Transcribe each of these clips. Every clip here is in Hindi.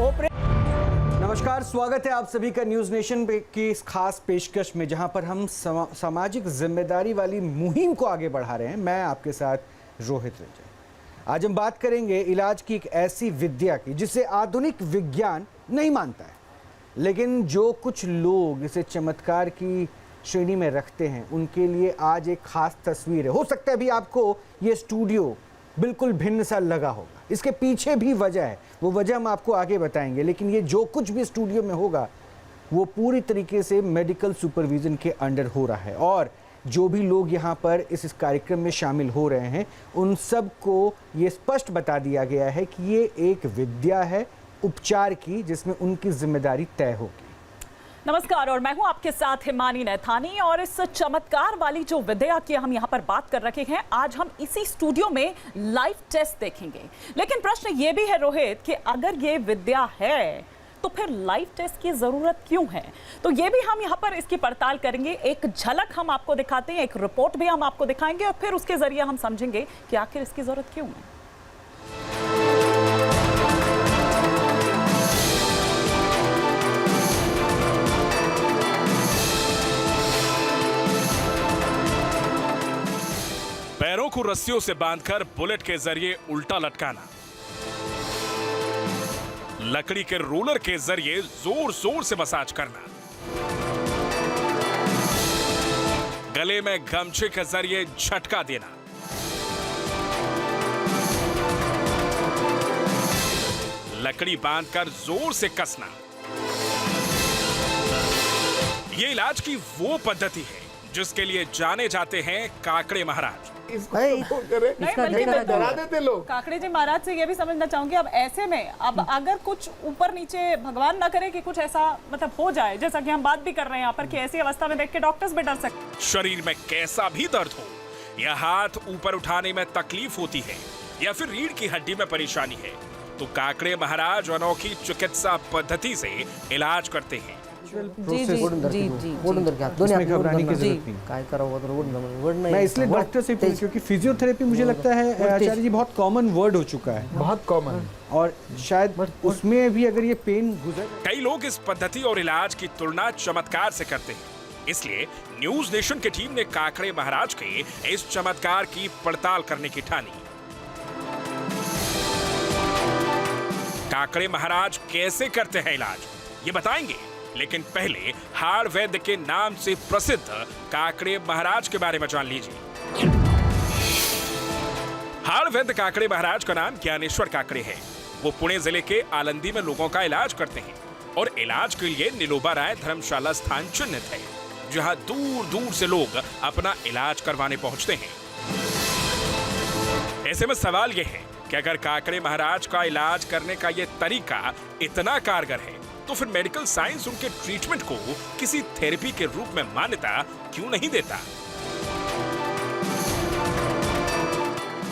नमस्कार, स्वागत है आप सभी का न्यूज़ नेशन की इस खास पेशकश में, जहां पर हम सामाजिक जिम्मेदारी वाली मुहिम को आगे बढ़ा रहे हैं। मैं आपके साथ रोहित रंजन। आज हम बात करेंगे इलाज की एक ऐसी विद्या की जिसे आधुनिक विज्ञान नहीं मानता है, लेकिन जो कुछ लोग इसे चमत्कार की श्रेणी में रखते हैं उनके लिए आज एक खास तस्वीर है। हो सकता है अभी आपको ये स्टूडियो बिल्कुल भिन्न सा लगा होगा, इसके पीछे भी वजह है, वो वजह हम आपको आगे बताएंगे। लेकिन ये जो कुछ भी स्टूडियो में होगा वो पूरी तरीके से मेडिकल सुपरविजन के अंडर हो रहा है, और जो भी लोग यहाँ पर इस कार्यक्रम में शामिल हो रहे हैं उन सब को ये स्पष्ट बता दिया गया है कि ये एक विद्या है उपचार की, जिसमें उनकी जिम्मेदारी तय होगी। नमस्कार, और मैं हूं आपके साथ हिमानी नैथानी, और इस चमत्कार वाली जो विद्या की हम यहां पर बात कर रखे हैं, आज हम इसी स्टूडियो में लाइव टेस्ट देखेंगे। लेकिन प्रश्न ये भी है रोहित कि अगर ये विद्या है तो फिर लाइव टेस्ट की जरूरत क्यों है? तो ये भी हम यहाँ पर इसकी पड़ताल करेंगे। एक झलक हम आपको दिखाते हैं, एक रिपोर्ट भी हम आपको दिखाएंगे, और फिर उसके जरिए हम समझेंगे कि आखिर इसकी जरूरत क्यों है। पैरों को रस्सियों से बांधकर बुलेट के जरिए उल्टा लटकाना, लकड़ी के रोलर के जरिए जोर जोर से मसाज करना, गले में गमछे के जरिए झटका देना, लकड़ी बांधकर जोर से कसना। ये इलाज की वो पद्धति है जिसके लिए जाने जाते हैं काकड़े महाराज। डरा देते लोग। काकड़े जी महाराज से ये भी समझना चाहूंगी, अब ऐसे में अब अगर कुछ ऊपर नीचे भगवान ना करे कि कुछ ऐसा मतलब हो जाए, जैसा कि हम बात भी कर रहे हैं यहाँ पर, कि ऐसी अवस्था में देख के डॉक्टर्स भी डर सकते। शरीर में कैसा भी दर्द हो, या हाथ ऊपर उठाने में तकलीफ होती है, या फिर रीढ़ की हड्डी में परेशानी है, तो काकड़े महाराज अनोखी चिकित्सा पद्धति से इलाज करते हैं। मैं इसलिए डॉक्टर से पूछूं क्योंकि फिजियोथेरेपी मुझे लगता है आचार्य जी बहुत कॉमन वर्ड हो चुका है, बहुत कॉमन, और शायद उसमें भी अगर ये पेन गुजर। कई लोग इस पद्धति और इलाज की तुलना चमत्कार से करते हैं, इसलिए न्यूज नेशन की टीम ने काकड़े महाराज के इस चमत्कार की पड़ताल करने की ठानी। काकड़े महाराज कैसे करते हैं इलाज, ये बताएंगे, लेकिन पहले हाड़ वैद्य के नाम से प्रसिद्ध काकड़े महाराज के बारे में जान लीजिए। हाड़ वैद्य काकड़े महाराज का नाम ज्ञानेश्वर काकड़े है। वो पुणे जिले के आलंदी में लोगों का इलाज करते हैं, और इलाज के लिए नीलोबा राय धर्मशाला स्थान चिन्हित है, जहां दूर दूर से लोग अपना इलाज करवाने पहुंचते हैं। ऐसे में सवाल यह है कि अगर काकड़े महाराज का इलाज करने का यह तरीका इतना कारगर है, तो फिर मेडिकल साइंस उनके ट्रीटमेंट को किसी थेरेपी के रूप में मान्यता क्यों नहीं देता?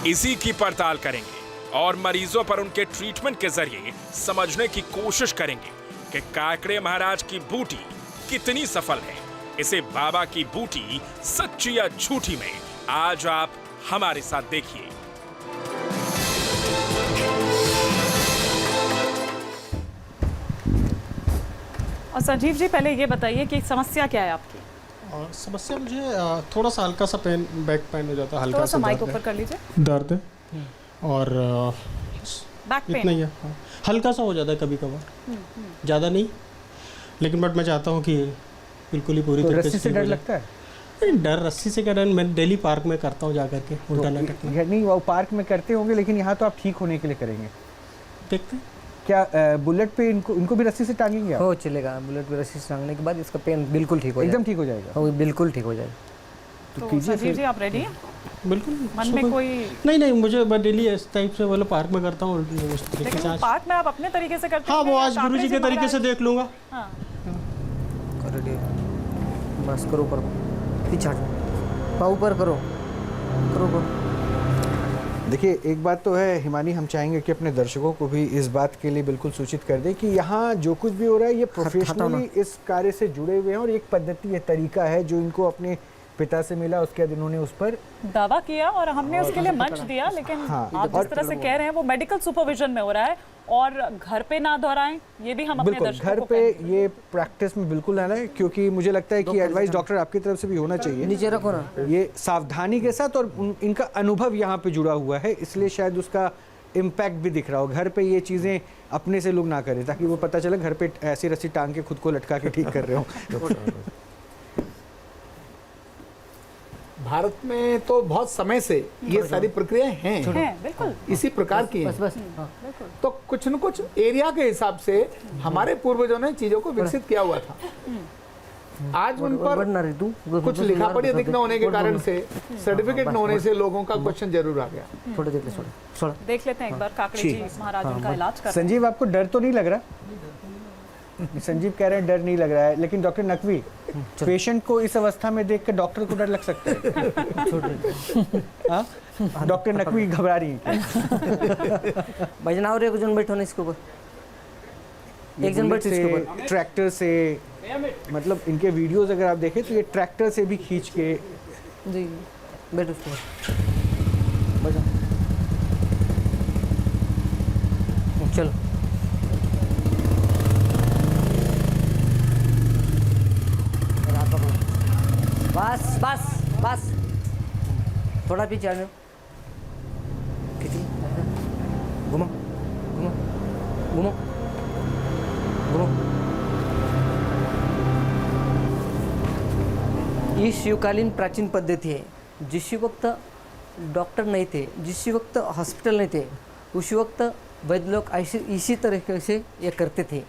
इसी की पड़ताल करेंगे और मरीजों पर उनके ट्रीटमेंट के जरिए समझने की कोशिश करेंगे कि काकड़े महाराज की बूटी कितनी सफल है। इसे बाबा की बूटी सच्ची या झूठी में आज आप हमारे साथ देखिए। और संजीव जी, पहले ये बताइए कि समस्या क्या है आपकी? समस्या मुझे थोड़ा सा हल्का सा पेन, बैक पेन हो जाता है, हल्का सा माइक ऊपर कर लीजिए। दर्द है और बैक पेन इतना ही है, हल्का सा हो जाता है कभी कभार, ज़्यादा नहीं। लेकिन बट मैं चाहता हूँ कि बिल्कुल ही पूरी तरीके से। डर लगता है? नहीं, डर रस्सी से क्या डर, मैं डेली पार्क में करता हूँ जाकर के उल्टा नाटक। नहीं, वो पार्क में करते होंगे, लेकिन यहाँ तो आप ठीक होने के लिए करेंगे। देखते हैं क्या बुलेट पे इनको भी रस्सी से टांगेंगे आप? हो चलेगा, बुलेट पे रस्सी से टांगने के बाद इसका पेन बिल्कुल ठीक हो जाएगा, एकदम ठीक हो जाएगा। हो बिल्कुल ठीक हो जाएगा। तो कीजिए संजीव जी, आप रेडी हैं? बिल्कुल। मन में कोई नहीं, मुझे मैं डेली इस टाइप से वाला पार्क में करता हूँ। लेकिन पार्क में आप अपने तरीके से करते हैं? हाँ, वो आज गुरुजी के तरीके से देख लूंगा। हाँ, बस करो, ऊपर पीछे पाँव ऊपर करो। देखिए, एक बात तो है हिमानी, हम चाहेंगे कि अपने दर्शकों को भी इस बात के लिए बिल्कुल सूचित कर दें कि यहाँ जो कुछ भी हो रहा है ये प्रोफेशनली इस कार्य से जुड़े हुए हैं, और एक पद्धति, ये तरीका है जो इनको अपने पिता से मिला, उसके बाद इन्होंने उस पर दावा किया और हमने उसके लिए मंच दिया, लेकिन हाँ, आप जिस तरह से कह रहे हैं वो मेडिकल सुपरविजन में हो रहा है और घर पे ना दोहराएं, ये भी हम अपने बिल्कुल दर्शकों घर को पे कहेंगे। ये प्रैक्टिस में बिल्कुल आना है, क्योंकि मुझे लगता है कि एडवाइस डॉक्टर आपकी तरफ से भी होना चाहिए, नीचे रखो ना। ये सावधानी के साथ, और इनका अनुभव यहाँ पे जुड़ा हुआ है, इसलिए शायद उसका इम्पैक्ट भी दिख रहा हो। घर पे ये चीज़ें अपने से लोग ना करें, ताकि वो पता चले घर पे ऐसी रस्सी टांग के खुद को लटका के ठीक कर रहे हो। भारत में तो बहुत समय से ये सारी प्रक्रियाएं हैं, बिल्कुल इसी प्रकार की हैं। बस हाँ। तो कुछ न कुछ एरिया के हिसाब से हमारे पूर्वजों ने चीजों को विकसित किया हुआ था। आज उन पर बढ़ना रे तू कुछ लिखा पढ़ी अधिक न होने के कारण से, सर्टिफिकेट न होने से लोगों का क्वेश्चन जरूर आ गया। छोड़ देख ले, छोड़ देख लेते हैं एक बार काकड़े जी महाराज उनका इलाज कर रहे हैं। संजीव, आपको डर तो नहीं लग रहा? संजीव कह रहे हैं डर नहीं लग रहा है, लेकिन डॉक्टर नकवी, पेशेंट को इस अवस्था में देख कर डॉक्टर को डर लग सकता है। हाँ? डॉक्टर नकवी घबरा रही हैं। भजना और एक जन बैठो ना इसके ऊपर, एक जन बैठ इसके ऊपर। ट्रैक्टर से, मतलब इनके वीडियोस अगर आप देखें तो ये ट्रैक्टर से भी खींच के। जी बैठ उसके ऊपर, बैठो। चलो बस बस बस, थोड़ा पीछे आ जाओ, खींचो, घुमो घुमो घुमो घुमो। ये शिवकालीन प्राचीन पद्धति है। जिस वक्त डॉक्टर नहीं थे, जिस वक्त हॉस्पिटल नहीं थे, उस वक्त वैद्य लोग ऐसे इसी तरीके से ये करते थे।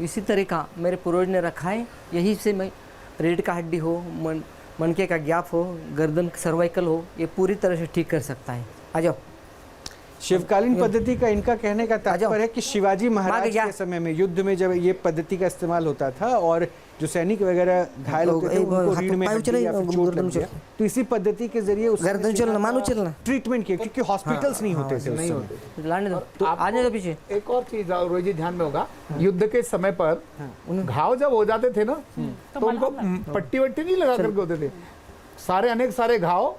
इसी तरीका मेरे पूर्वज ने रखा है। यही से मैं रीढ़ का हड्डी हो, मनके का गैप हो, गर्दन सर्वाइकल हो, ये पूरी तरह से ठीक कर सकता है। आ जाओ। शिवकालीन पद्धति का इनका कहने का तात्पर्य है कि शिवाजी महाराज गया। के समय में युद्ध में जब ये पद्धति का इस्तेमाल होता था और जो सैनिक वगैरह घायल होते थे उनको रीढ़ में हड्डी या फिर चोट लग गया, तो इसी पद्धति के जरिए उस गर्दन चलना, मानो चलना, ट्रीटमेंट किया, क्योंकि हॉस्पिटल्स नहीं होते थे उस समय। लाने दो तो आ जाएगा पीछे। एक और चीज रोहित जी ध्यान में होगा, युद्ध के समय पर घाव जब हो जाते थे ना, तो उनको पट्टी वट्टी नहीं लगा करके होते थे। सारे अनेक सारे घाव,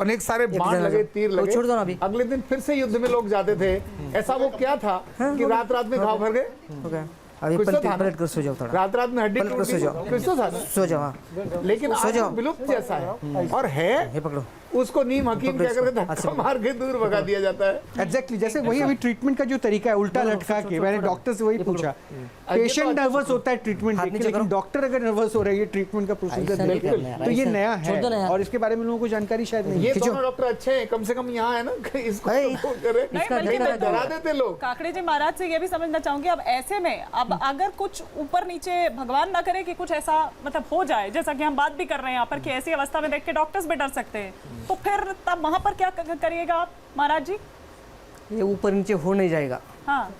अनेक सारे बाण लगे, तीर लगे। छोड़ दो ना अभी। अगले दिन फिर से युद्ध में लोग जाते थे। ऐसा वो क्या था कि रात रात में घाव भर गए, हो गया। अभी कुछ तो था ना? पलट कर सो जाओ थोड़ा, रात रात में हड्डी पलट कर टूट सो जाओ। गई, कुछ तो था ना? सो जाओ। हाँ लेकिन सो आज जाओ। विलुप्त जैसा है, और है ये पकड़ो। उसको नीम हकीम क्या करके धक्का मार के दूर भगा दिया जाता है। एग्जैक्टली, जैसे वही अभी ट्रीटमेंट का जो तरीका है उल्टा लटका के, मैंने डॉक्टर से वही पूछा। पेशेंट नर्वस होता है ट्रीटमेंट देख के, लेकिन डॉक्टर अगर नर्वस हो रहा है ये ट्रीटमेंट का प्रोसीजर ऐसा नहीं देख करना यार, के, तो ये ऐसा नया छोड़ दो ना है यार। और इसके बारे में लोगों को जानकारी शायद नहीं ये है। दोनों डॉक्टर अच्छे हैं, कम से कम यहाँ है ना, इसको अरे, तो करे। इसका नहीं देखना तो डरा देते लोग। काकड़े जी महाराज से ये भी समझना चाहूंगी, अब ऐसे में अब अगर कुछ ऊपर नीचे भगवान ना करे कि कुछ ऐसा मतलब हो जाए, जैसा कि हम बात भी कर रहे हैं यहाँ पर कि ऐसी अवस्था में देख के डॉक्टर्स भी डर सकते हैं, तो फिर तब वहां पर क्या करिएगा आप महाराज जी? ये ऊपर नीचे हो नहीं जाएगा। हाँ,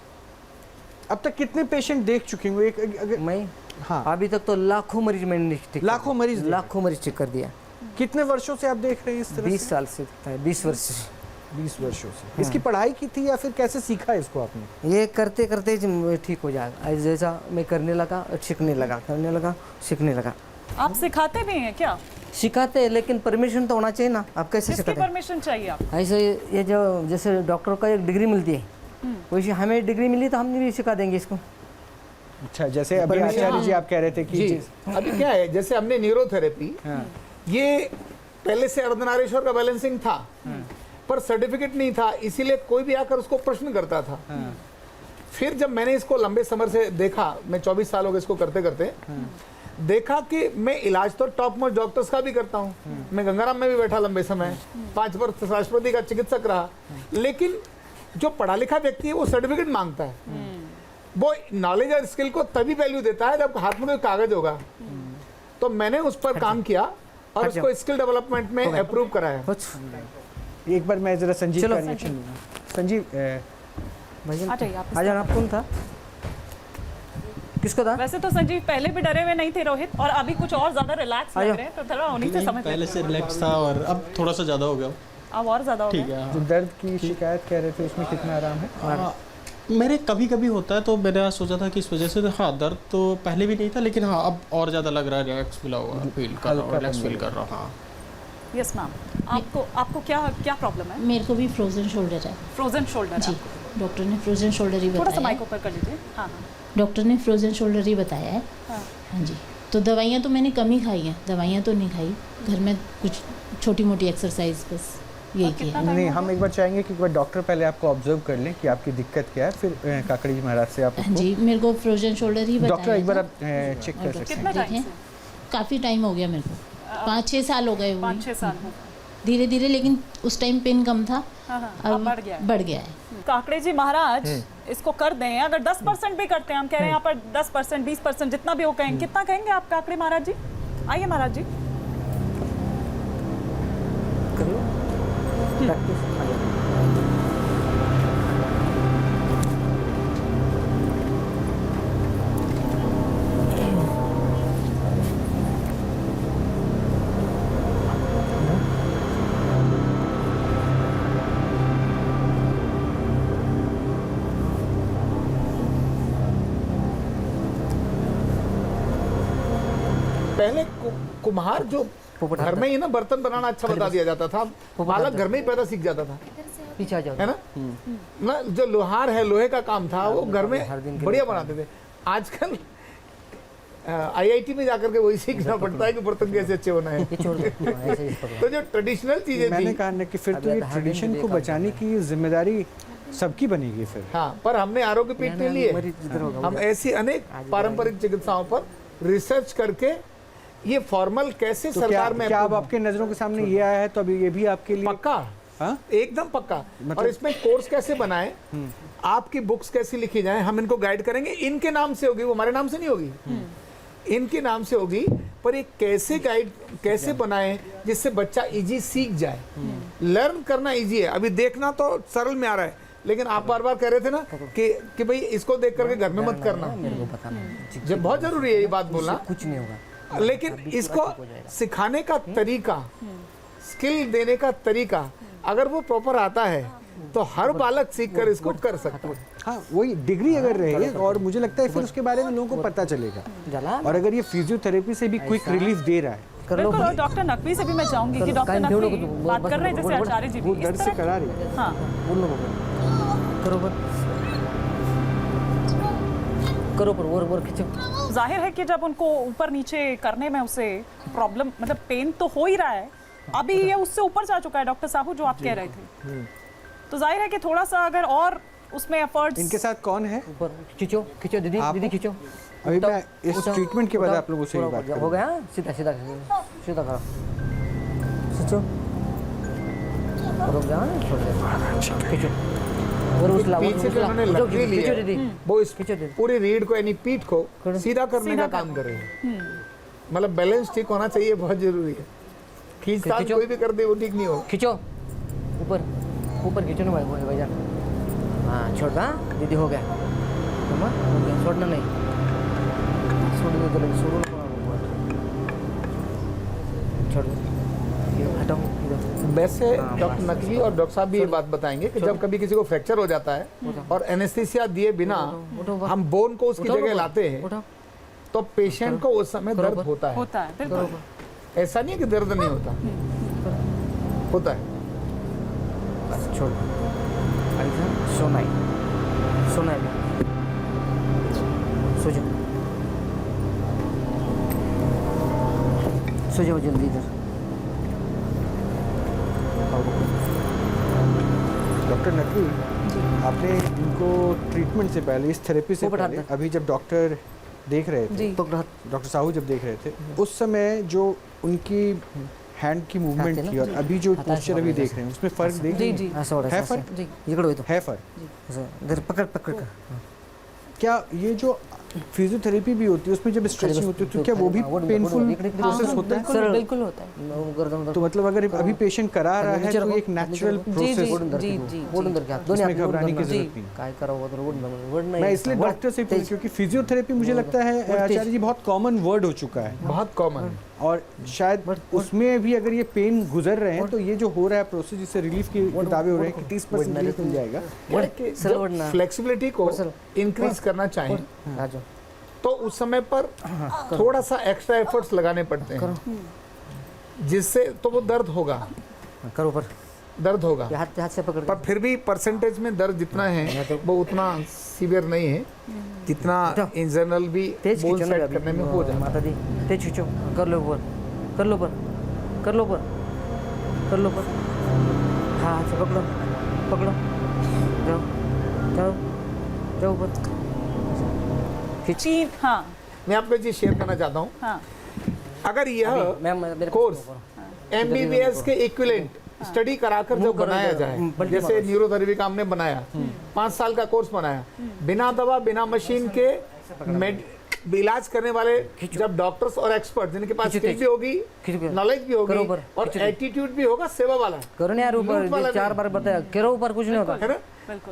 अब तक कितने पेशेंट देख चुके हैं? अगर मैं हाँ, अभी तक तो लाखों मरीज मैंने ठीक कर लाखों दिया। मरीज देखे। लाखों मरीज ठीक कर दिया। कितने वर्षों से आप देख रहे हैं इस तरह 20 साल से दिखता है, 20 वर्ष से। 20 वर्षों से। इसकी पढ़ाई की थी या फिर कैसे सीखा इसको आपने? ये करते करते ठीक हो जाएगा। ऐसे जैसा मैं करने लगा, सीखने लगा, करने लगा, सीखने लगा। आप सिखाते भी हैं क्या? सिखाते हैं, लेकिन परमिशन तो होना चाहिए ना। आप कैसे किसकी सिखाते हैं? परमिशन चाहिए आप? ऐसे ये जो जैसे डॉक्टर का एक डिग्री मिलती है, वैसे हमें डिग्री मिली तो हम भी सिखा देंगे इसको। अच्छा, जैसे अभी आचार्य जी आप कह रहे थे कि जी, अभी क्या है, जैसे हमने न्यूरोथेरेपी, ये पहले से अर्धनारीश्वर का बैलेंसिंग था, पर सर्टिफिकेट नहीं था, इसीलिए कोई भी आकर उसको प्रश्न करता था। फिर जब मैंने इसको लंबे समय से देखा, मैं 24 साल हो गए इसको करते करते, देखा कि मैं इलाज तो टॉप मोस्ट डॉक्टर्स का भी करता हूँ। मैं गंगाराम में भी बैठा लंबे समय, 5 वर्ष राष्ट्रपति का चिकित्सक रहा, लेकिन जो पढ़ा लिखा व्यक्ति है वो सर्टिफिकेट मांगता है। वो नॉलेज और स्किल को तभी वैल्यू देता है जब हाथ में कोई कागज होगा। तो मैंने उस पर काम किया और उसको स्किल डेवलपमेंट में अप्रूव कराया। कुछ एक बार मैं जरा संजीव चलो। का रिएक्शन लूंगा। संजीव, भजन आ जाइए आप। आ जाना। आप कौन था? किसको था? वैसे तो संजीव पहले भी डरे हुए नहीं थे रोहित, और अभी कुछ और ज्यादा रिलैक्स लग रहे हैं, तो थोड़ा उन्हीं से नहीं, समझ पहले से रिलैक्स था और अब थोड़ा सा ज़्यादा हो गया। अब और ज्यादा हो ठीक गया। है। जो दर्द की शिकायत कह रहे थे उसमें कितना आराम है? हाँ, मेरे कभी कभी होता है, तो मैंने सोचा था कि इस वजह से हाँ, दर्द तो पहले भी नहीं था, लेकिन हाँ अब और ज़्यादा लग रहा है, रिलैक्स फील हुआ, फील कर रहा हूँ, रिलैक्स फील कर रहा हूँ। हाँ, यस मैम, आपको क्या क्या प्रॉब्लम है? मेरे को भी फ्रोजन शोल्डर है फ्रोजन शोल्डर जी। डॉक्टर ने फ्रोजन शोल्डर ही थोड़ा सा बताया माइक है। ऊपर कर लीजिए। हाँ डॉक्टर ने फ्रोजन शोल्डर ही बताया है। हाँ। हाँ जी, तो दवाइयाँ तो मैंने कम ही खाई हैं, दवाइयाँ तो नहीं खाई, घर में कुछ छोटी मोटी एक्सरसाइज बस यही किया है। नहीं, हम एक बार चाहेंगे कि एक बार डॉक्टर पहले आपको ऑब्जर्व कर लें कि आपकी दिक्कत क्या है, फिर काकड़ी महाराज से आप हाँ जी, मेरे को फ्रोजन शोल्डर ही बताया डॉक्टर एक बार था। आप चेक कर सकते हैं। कितना टाइम देखें, से? काफ़ी टाइम हो गया मेरे को, 5-6 साल हो गए हुए 5-6 साल हो गए। धीरे धीरे, लेकिन उस टाइम पेन कम था, हाँ, हाँ, अब अब बढ़ गया है। काकड़े जी महाराज, इसको कर दें, अगर 10% भी करते हैं, हम कह रहे हैं यहाँ पर 10%, 20%, जितना भी वो कहेंगे, कितना कहेंगे आप काकड़े महाराज जी? आइए महाराज जी। कर लो प्रैक्टिस आ जाएगी। पहले कुम्हार जो पोपट घर में ही ना बर्तन बनाना अच्छा बता दिया जाता था, बालक घर में ही पैदा सीख जाता था, पीछे आ जाओ। है ना? ना जो लोहार है, लोहे का काम था, वो घर में हर दिन के बढ़िया बनाते थे। आजकल आईआईटी में जाकर के वही सीखना पड़ता है कि बर्तन कैसे अच्छे बनाए। ये छोड़ दो, ऐसे ही पकड़ो। तो जो ट्रेडिशनल चीजें मैंने थी, कहा ना कि फिर तो ये अभी हर दिन ट्रेडिशन के को लिए बचाने की जिम्मेदारी सबकी बनेगी फिर। हाँ, पर हमने आरोग्य पीठ के लिए मरीज इधर होगा, हम ऐसी अनेक पारंपरिक चिकित्साओं पर रिसर्च करके ये फॉर्मल कैसे तो क्या सरकार में क्या अब आपके नजरों के सामने ये आया है, तो अभी ये भी आपके लिए पक्का, हाँ? एकदम पक्का। और इसमें कोर्स कैसे बनाए, आपकी बुक्स कैसी लिखी जाए, हम इनको गाइड करेंगे। इनके नाम से होगी, वो हमारे नाम से नहीं होगी, इनके नाम से होगी। पर ये कैसे गाइड कैसे बनाए जिससे बच्चा इजी सीख जाए। लर्न करना इजी है, अभी देखना तो सरल में आ रहा है, लेकिन आप बार बार कह रहे थे ना कि भाई इसको देख करके घर में मत करना। मेरे को बताना जब बहुत जरूरी है ये बात बोलना, कुछ नहीं होगा। लेकिन इसको सिखाने का तरीका, स्किल देने का तरीका अगर वो प्रॉपर आता है तो हर बालक सीख कर इसको कर सकता है। हाँ, वही डिग्री अगर रहे, और मुझे लगता है फिर उसके बारे में लोगों को पता चलेगा। जला और अगर ये फिजियोथेरेपी से भी क्विक रिलीफ दे रहा है, कर लो। बिल्कुल, और डॉक्टर नकवी से भी मैं चाहूंगी कि डॉक्टर कान फेंको, नकवी वो बात बस कर रहे हैं जैसे वो- आचार्य जी वो भी दर्द इस से तरह। करा रही है। हाँ, बोल लो करो पर करो पर और खींचो। जाहिर है कि जब उनको ऊपर नीचे करने में उसे प्रॉब्लम, मतलब पेन तो हो ही रहा है, अभी ये उससे ऊपर जा चुका है डॉक्टर साहब, जो आप कह रहे थे। तो जाहिर है कि थोड़ा सा अगर और उसमें एफर्ट्स। इनके साथ कौन है? ऊपर खींचो खींचो दीदी, आप- दीदी खींचो। अभी उठाओ, मैं इस उठाओ, ट्रीटमेंट के बाद उठाओ, आप लोगों से पूरा ये बात हो गया, करूंगा। हो गया। सीधा सीधा सीधा करो, खींचो रुक जाओ, छोड़ दे, खींचो। और उछला, पीछे जो उन्होंने खींचो, लकड़ी ली खींचो है, दीदी। वो इस खींचो दीदी। पूरी रीढ़ को यानी पीठ को सीधा करने का काम कर रहे हैं। मतलब बैलेंस ठीक होना चाहिए, बहुत जरूरी है। खींचतान खींचो। कोई भी कर दे वो ठीक नहीं होगा। खींचो ऊपर ऊपर खींचो ना भाई भाईजान। हाँ छोड़ दा दीदी, हो गया हो गया, छोड़ना नहीं, छोड़ दो तो लगे, छोड़ो छोड़ दो, ये हटाओ इधर। वैसे डॉक्टर नकवी और डॉक्टर साहब भी ये बात बताएंगे कि जब कभी किसी को फ्रैक्चर हो जाता है और एनेस्थीसिया दिए बिना उठो, हम बोन को उसकी उठाओ, जगह उठाओ, लाते हैं, उठाओ, तो पेशेंट को उस समय दर्द होता है। होता है बिल्कुल। ऐसा नहीं है कि दर्द नहीं होता, होता है। बस छोड़ दो। ऐसा सोना है, सोना है, सो जाओ, सो जाओ जल्दी इधर। डॉक्टर नकवी, आपने इनको ट्रीटमेंट से पहले, इस थेरेपी से वो बढ़ा पहले, दे। अभी जब डॉक्टर देख रहे थे, तो डॉक्टर साहू जब देख रहे थे, उस समय जो उनकी हैंड की मूवमेंट हाथ है थी ना? और अभी जो हाथ पोस्चर ऐसे अभी ऐसे। देख रहे हैं, उसमें फर्क देख रहे हैं? ऐसा हो रहा है है, फर्क? जी ये करो, है फर्क? ऐसा इधर पकड़ पकड़ कर। क्या ये जो फिजियोथेरेपी भी होती है उसमें जब स्ट्रेचिंग होती है तो क्या वो भी पेनफुल प्रोसेस होता है? सरल। बिल्कुल होता है। गर्दन तो मतलब अगर अभी पेशेंट करा रहा है तो एक नेचुरल प्रोसेस, इसमें घबराने की जरूरत नहीं। काय करा वो तो वर्ड नहीं। मैं इसलिए डॉक्टर से पूछ, क्योंकि फिजियोथेरेपी मुझे लगता है आचार्य जी बहुत कॉमन वर्ड हो चुका है, बहुत कॉमन। और शायद उसमें भी अगर ये पेन गुजर रहे हैं तो ये जो हो रहा है प्रोसेस, जिससे रिलीफ के दावे हो रहे हैं कि 30% रिलीफ मिल जाएगा, सरल वर्ड ना। फ्लेक्सिबिलिटी को इंक्रीज करना चाहें राजो तो उस समय पर थोड़ा सा एक्स्ट्रा एफर्ट्स लगाने पड़ते हैं। जिससे तो वो दर्द होगा, करो ऊपर, दर्द होगा, ये हाथ से पकड़ पर फिर भी परसेंटेज में दर्द जितना है वो उतना सीवियर नहीं है जितना इन जनरल भी तेज बोन खींचो ना सेट करने में हो जाए। माता दी तेज खींचो, कर लो ऊपर, कर लो ऊपर, कर लो ऊपर, कर लो ऊपर, हाँ हाथ से पकड़ो, पकड़ो, जाओ जाओ जाओ ऊपर, खींच। हाँ मैं आपको चीज शेयर करना चाहता हूँ, हाँ अगर यह मेरे कोर्स MBBS के इक्विवेलेंट स्टडी कराकर जब बनाया जाए, जैसे न्यूरोथेरेपी का हमने बनाया, 5 साल का कोर्स बनाया, बिना दवा बिना मशीन के इलाज करने वाले जब डॉक्टर्स और एक्सपर्ट जिनके पास स्किल भी होगी, नॉलेज भी होगी और एटीट्यूड भी होगा सेवा वाला, करो ना यार ऊपर, 4 बार बताया, करो ऊपर, कुछ नहीं होता, है ना?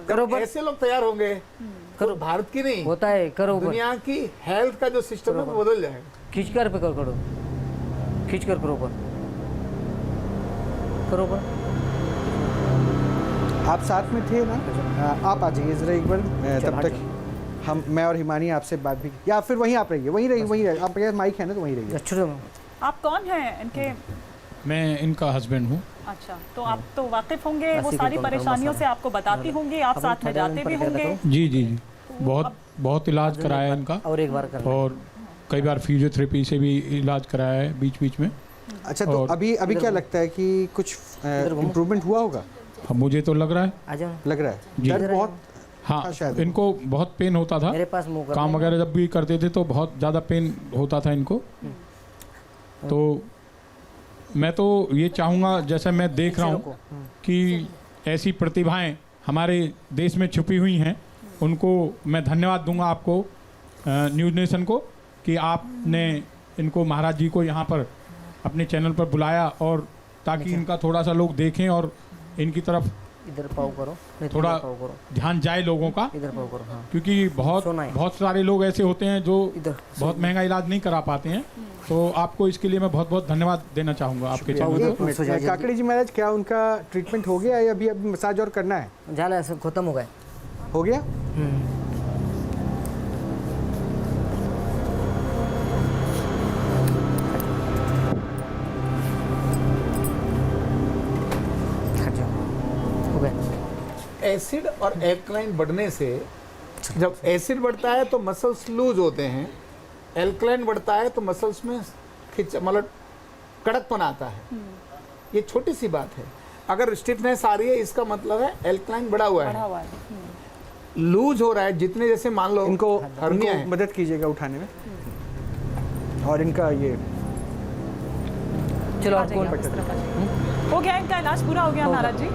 करो जब ऐसे लोग तैयार होंगे तो भारत की नहीं होता है, करो ऊपर, दुनिया की हेल्थ का जो सिस्टम है वो बदल जाएगा। खींच कर पे करो, खींच कर करो ऊपर, करो ऊपर। आप साथ में थे ना, आप आ जाइए जरा एक बार, तब तक मैं और हिमानी आपसे बात भी, या फिर वहीं आप रहिए, वहीं रहिए, आपके पास माइक है ना तो वहीं रहिए। अच्छा, आप कौन हैं इनके? मैं इनका हस्बैंड हूँ। अच्छा, तो आप तो वाकिफ होंगे, वो सारी परेशानियों से आपको बताती होंगी, आप साथ में जाते भी होंगे। जी जी जी, बहुत इलाज कराया इनका, और एक बार कर, और कई बार फिजियोथेरेपी से भी इलाज कराया है बीच बीच में। अच्छा, तो अभी क्या लगता है कि कुछ इम्प्रूवमेंट हुआ होगा? हाँ, मुझे तो लग रहा है, आ जाओ, लग रहा है जी। दर्द बहुत, हाँ शायद इनको बहुत पेन होता था, मेरे पास मुंह कर, काम वगैरह जब भी करते थे तो बहुत ज़्यादा पेन होता था इनको। तो मैं तो ये चाहूँगा, जैसे मैं देख रहा हूँ कि ऐसी प्रतिभाएं हमारे देश में छुपी हुई हैं, उनको मैं धन्यवाद दूंगा आपको, न्यूज़ नेशन को, कि आपने इनको, महाराज जी को यहाँ पर अपने चैनल पर बुलाया, और ताकि इनका थोड़ा सा लोग देखें और इनकी तरफ इधर पाव करो, थोड़ा पाव करो, ध्यान जाए लोगों का, इधर पाव करो, हाँ क्योंकि सोना है। बहुत सारे लोग ऐसे होते हैं जो इधर बहुत महंगा इलाज नहीं करा पाते हैं। तो आपको इसके लिए मैं बहुत बहुत धन्यवाद देना चाहूँगा आपके चैनल को। काकड़ी जी महाराज, क्या उनका ट्रीटमेंट हो गया या अभी मसाज और करना है? झाला सब खत्म हो गए, हो गया? हो गए। एसिड और एल्कलाइन बढ़ने से, जब एसिड बढ़ता है तो मसल्स लूज होते हैं, एल्कलाइन बढ़ता है तो मसल्स में मतलब कड़कपन आता है। ये छोटी सी बात है। अगर स्टिफनेस आ रही है इसका मतलब है एल्कलाइन बढ़ा हुआ है, लूज हो रहा है। जितने, जैसे मान लो इनको हर्निया है, मदद कीजिएगा उठाने में, और इनका ये चलो आ आप जाइए, कौन आप इस तरफ आ जाइए। हो गया इनका इलाज, पूरा हो गया महाराज जी?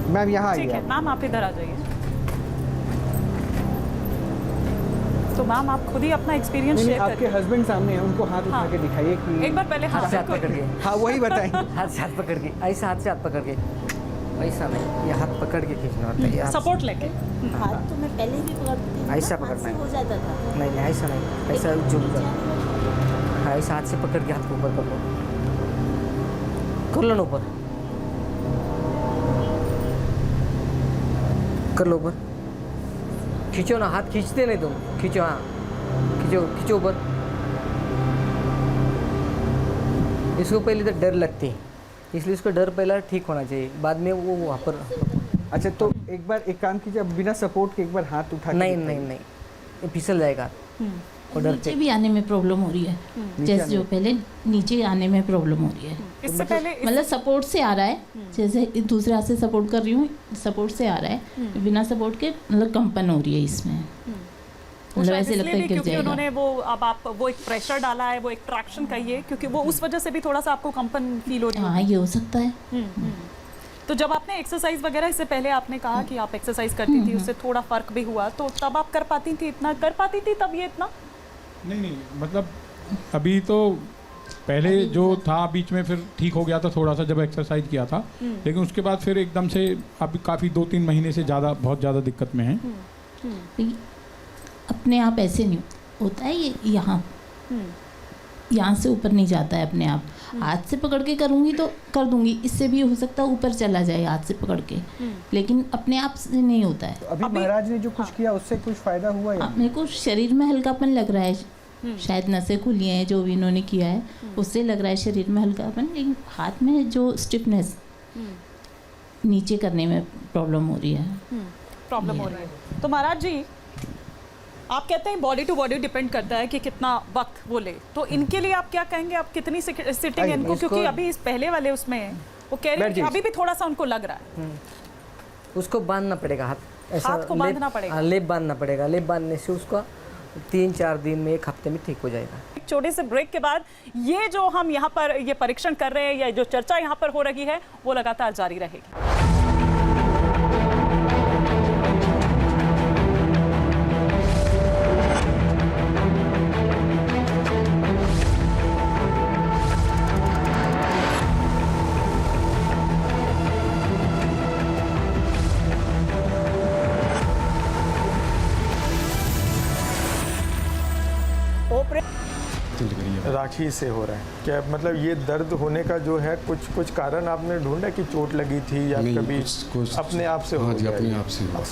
मैम यहाँ ठीक आइए है आप। मैम, आप इधर आ जाइए। तो मैम, आप खुद ही अपना एक्सपीरियंस नहीं, शेयर आपके करिए। हस्बैंड सामने हैं, उनको हाथ उठा हाँ। के दिखाइए कि एक बार पहले हाथ से हाथ पकड़ के, हाँ वही बताएं। हाथ से हाथ पकड़ के, ऐसा हाथ से हाथ पकड़ के, ऐसा नहीं, ये हाथ पकड़ के खींचना होता है, ये हाथ से- सपोर्ट लेके। हाथ तो मैं पहले भी पकड़ती थी, ऐसा हाथ पकड़ना से है। हो जाता था। नहीं नहीं, ऐसा नहीं, ऐसा झुक कर, हाँ ऐसा हाथ से पकड़ के हाथ को ऊपर कर लो, कर लो ना ऊपर, कर लो ऊपर, खींचो ना, हाथ खींचते नहीं तुम, खींचो, हाँ खींचो, खींचो ऊपर। इसको पहले तो डर लगती है, इसलिए इसको डर पहला ठीक होना चाहिए, बाद में वो वहाँ पर। अच्छा, तो एक बार एक काम कीजिए, अब बिना सपोर्ट के एक बार हाथ उठा के नहीं दिखाइए। नहीं नहीं, ये फिसल जाएगा, और नीचे भी आने में प्रॉब्लम हो रही है, जैसे जो पहले नीचे आने में प्रॉब्लम हो रही है, इससे पहले मतलब सपोर्ट से आ रहा है, जैसे दूसरे हाथ से सपोर्ट कर रही हूँ, सपोर्ट से आ रहा है, बिना सपोर्ट के मतलब कंपन हो रही है इसमें, वो मतलब शायद ऐसे लगता इसलिए है भी गिर क्योंकि जाएगा। उन्होंने वो, अब आप वो एक प्रेशर डाला है, वो एक ट्रैक्शन कहिए, क्योंकि वो उस वजह से भी थोड़ा सा आपको कंपन फील हो रही है। हाँ, ये हो सकता है। तो जब आपने एक्सरसाइज वगैरह, इससे पहले आपने कहा कि आप एक्सरसाइज करती थी, उससे थोड़ा फर्क भी हुआ, तो तब आप कर पाती थी, इतना कर पाती थी तब ये इतना? नहीं, मतलब अभी तो पहले जो था बीच में फिर ठीक हो गया था थोड़ा सा जब एक्सरसाइज किया था, लेकिन उसके बाद फिर एकदम से अभी काफ़ी 2-3 महीने से ज़्यादा, बहुत ज़्यादा दिक्कत में है। अपने आप ऐसे नहीं होता है, ये यहाँ से ऊपर नहीं जाता है अपने आप, हाथ से पकड़ के करूँगी तो कर दूँगी, इससे भी हो सकता है ऊपर चला जाए हाथ से पकड़ के, लेकिन अपने आप से नहीं होता है। तो अभी महाराज ने जो कुछ किया उससे कुछ फायदा हुआ या? मेरे को शरीर में हल्कापन लग रहा है, शायद नसें खुली हैं जो भी इन्होंने किया है, उससे लग रहा है शरीर में हल्कापन, लेकिन हाथ में जो स्टिफनेस नीचे करने में प्रॉब्लम हो रही है। प्रॉब्लम हो रही है। तो महाराज जी, आप कहते हैं बॉडी टू बॉडी डिपेंड करता है कि कितना वक्त वो ले, तो इनके लिए आप क्या कहेंगे, आप कितनी सिटिंग इनको, क्योंकि अभी इस पहले वाले उसमें वो कह रहे हैं कि अभी भी थोड़ा सा उनको लग रहा है। उसको बांधना पड़ेगा हाथ, ऐसा हाथ को बांधना पड़ेगा। हाँ, लेप बांधना पड़ेगा। लेप बांधने से उसका 3-4 दिन में, 1 हफ्ते में ठीक हो जाएगा। एक छोटे से ब्रेक के बाद ये जो हम यहाँ पर ये परीक्षण कर रहे हैं या जो चर्चा यहाँ पर हो रही है वो लगातार जारी रहेगी। राखी से हो रहा है क्या? मतलब ये दर्द होने का जो है कुछ कारण आपने ढूंढा कि चोट लगी थी या कभी कुछ अपने आप से हो हाँ जी, गया? अपने आप से हुआ।